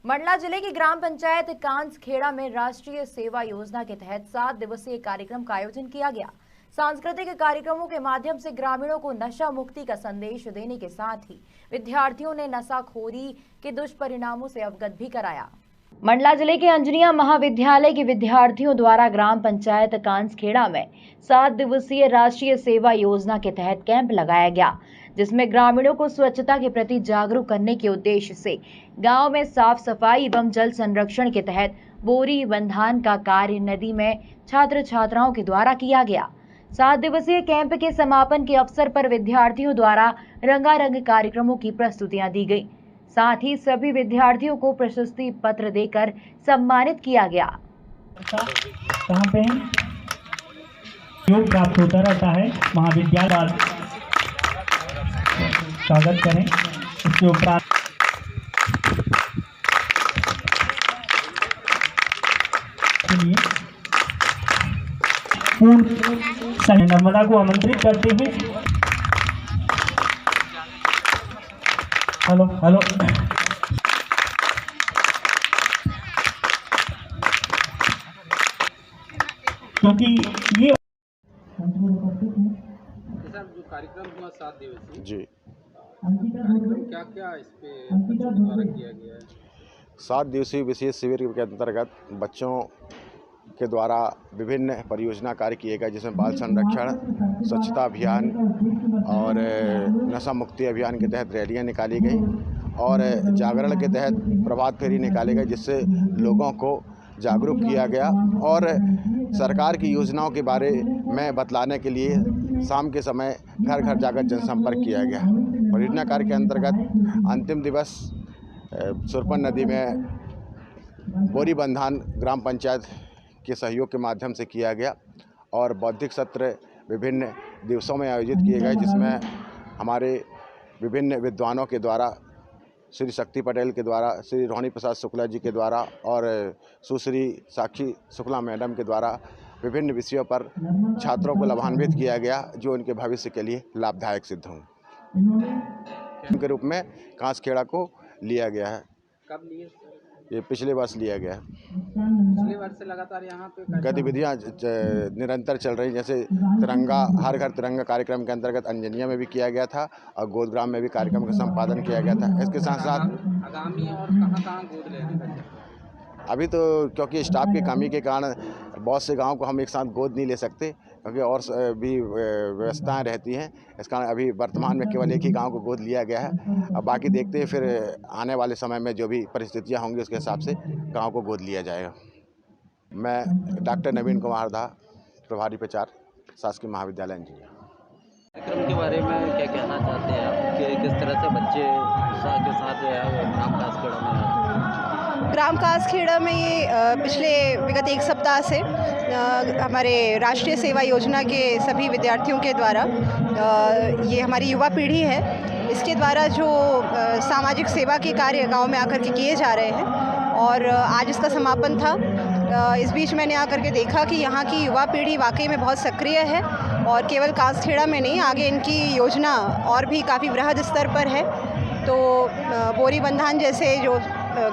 मंडला जिले की ग्राम पंचायत कांसखेड़ा में राष्ट्रीय सेवा योजना के तहत 7 दिवसीय कार्यक्रम का आयोजन किया गया। सांस्कृतिक कार्यक्रमों के माध्यम से ग्रामीणों को नशा मुक्ति का संदेश देने के साथ ही विद्यार्थियों ने नशाखोरी के दुष्परिणामों से अवगत भी कराया। मंडला जिले के अंजनिया महाविद्यालय के विद्यार्थियों द्वारा ग्राम पंचायत कांसखेड़ा में 7 दिवसीय राष्ट्रीय सेवा योजना के तहत कैंप लगाया गया, जिसमें ग्रामीणों को स्वच्छता के प्रति जागरूक करने के उद्देश्य से गांव में साफ सफाई एवं जल संरक्षण के तहत बोरी बंधान का कार्य नदी में छात्र छात्राओं के द्वारा किया गया। 7 दिवसीय कैंप के समापन के अवसर पर विद्यार्थियों द्वारा रंगारंग कार्यक्रमों की प्रस्तुतियां दी गई। साथ ही सभी विद्यार्थियों को प्रशस्ति पत्र देकर सम्मानित किया गया। कहाँ पे योग प्राप्त होता रहता है महाविद्यालय, स्वागत करें। इसके उपरांत पूर्ण नर्मदा को आमंत्रित करते हैं। हेलो हेलो क्योंकि ये जो कार्यक्रम हुआ 7 दिवसीय जी, कार्यक्रम क्या क्या इस पे बच्चों द्वारा किया गया है? 7 दिवसीय विशेष शिविर के अंतर्गत बच्चों के द्वारा विभिन्न परियोजना कार्य किए गए, जिसमें बाल संरक्षण, स्वच्छता अभियान और नशा मुक्ति अभियान के तहत रैलियां निकाली गई और जागरण के तहत प्रभात फेरी निकाले गए, जिससे लोगों को जागरूक किया गया और सरकार की योजनाओं के बारे में बतलाने के लिए शाम के समय घर घर जाकर जनसंपर्क किया गया। परियोजना कार्य के अंतर्गत अंतिम दिवस सुरपन नदी में बोरी बंधान ग्राम पंचायत के सहयोग के माध्यम से किया गया और बौद्धिक सत्र विभिन्न दिवसों में आयोजित किए गए, जिसमें हमारे विभिन्न विद्वानों के द्वारा, श्री शक्ति पटेल के द्वारा, श्री रोहिणी प्रसाद शुक्ला जी के द्वारा और सुश्री साक्षी शुक्ला मैडम के द्वारा विभिन्न विषयों पर छात्रों को लाभान्वित किया गया, जो उनके भविष्य के लिए लाभदायक सिद्ध हों। के रूप में कांसखेड़ा को लिया गया है। कब लिए? ये पिछले वर्ष लिया गया है। पिछले वर्ष से लगातार यहाँ पे गतिविधियाँ निरंतर चल रही, जैसे तिरंगा हर घर तिरंगा कार्यक्रम के अंतर्गत अंजनिया में भी किया गया था और गोदग्राम में भी कार्यक्रम का संपादन किया गया था। इसके साथ साथ आगामी और कहाँ गोद लेने का अभी तो क्योंकि स्टाफ की कमी के कारण बहुत से गाँव को हम एक साथ गोद नहीं ले सकते, क्योंकि और भी व्यवस्थाएं रहती हैं। इस कारण अभी वर्तमान में केवल एक ही गांव को गोद लिया गया है। अब बाकी देखते हैं, फिर आने वाले समय में जो भी परिस्थितियां होंगी उसके हिसाब से गांव को गोद लिया जाएगा। मैं डॉक्टर नवीन कुमार दा, प्रभारी प्रचार, शासकीय महाविद्यालय इंजीनियर। कार्यक्रम के बारे में क्या कहना चाहते हैं आप कि किस तरह से बच्चे उत्साह के साथ जो है ग्राम कांसखेड़ा में ग्राम कांसखेड़ा में ये पिछले विगत एक सप्ताह से हमारे राष्ट्रीय सेवा योजना के सभी विद्यार्थियों के द्वारा ये हमारी युवा पीढ़ी है, इसके द्वारा जो सामाजिक सेवा के कार्य गांव में आकर के किए जा रहे हैं और आज इसका समापन था। इस बीच मैंने आकर के देखा कि यहाँ की युवा पीढ़ी वाकई में बहुत सक्रिय है और केवल कांसखेड़ा में नहीं, आगे इनकी योजना और भी काफ़ी बृहद स्तर पर है। तो बोरी बंधान जैसे जो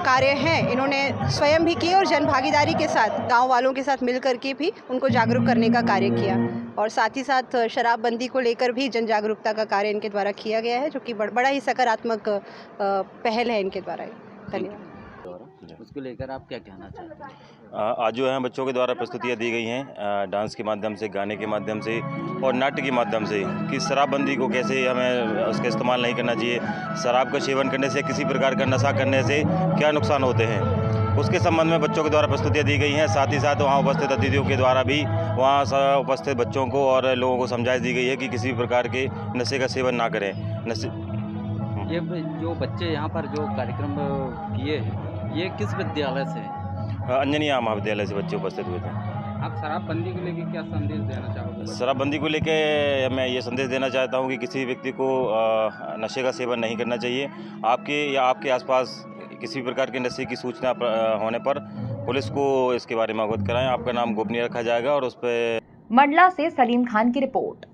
कार्य हैं इन्होंने स्वयं भी किए और जन भागीदारी के साथ गांव वालों के साथ मिल कर के भी उनको जागरूक करने का कार्य किया और साथ ही साथ शराबबंदी को लेकर भी जन जागरूकता का कार्य इनके द्वारा किया गया है, जो कि बड़ा ही सकारात्मक पहल है इनके द्वारा। धन्यवाद। उसको लेकर आप क्या कहना चाहते हैं? आज जो है बच्चों के द्वारा प्रस्तुतियाँ दी गई हैं डांस के माध्यम से, गाने के माध्यम से और नाट्य के माध्यम से, कि शराबबंदी को कैसे हमें उसका इस्तेमाल नहीं करना चाहिए, शराब का सेवन करने से, किसी प्रकार का नशा करने से क्या नुकसान होते हैं, उसके संबंध में बच्चों के द्वारा प्रस्तुतियाँ दी गई हैं। साथ ही साथ वहाँ उपस्थित अतिथियों के द्वारा भी वहाँ उपस्थित बच्चों को और लोगों को समझाइश दी गई है कि किसी भी प्रकार के नशे का सेवन ना करें। ये जो बच्चे यहाँ पर जो कार्यक्रम किए, ये किस विद्यालय से? अंजनिया महाविद्यालय से बच्चे उपस्थित हुए थे। आप शराबबंदी को लेकर क्या संदेश देना चाहोगे? शराबबंदी को लेकर मैं ये संदेश देना चाहता हूँ कि किसी व्यक्ति को नशे का सेवन नहीं करना चाहिए। आपके या आपके आसपास किसी प्रकार के नशे की सूचना होने पर पुलिस को इसके बारे में अवगत कराएं। आपका नाम गोपनीय रखा जाएगा और उस पर। मंडला से सलीम खान की रिपोर्ट।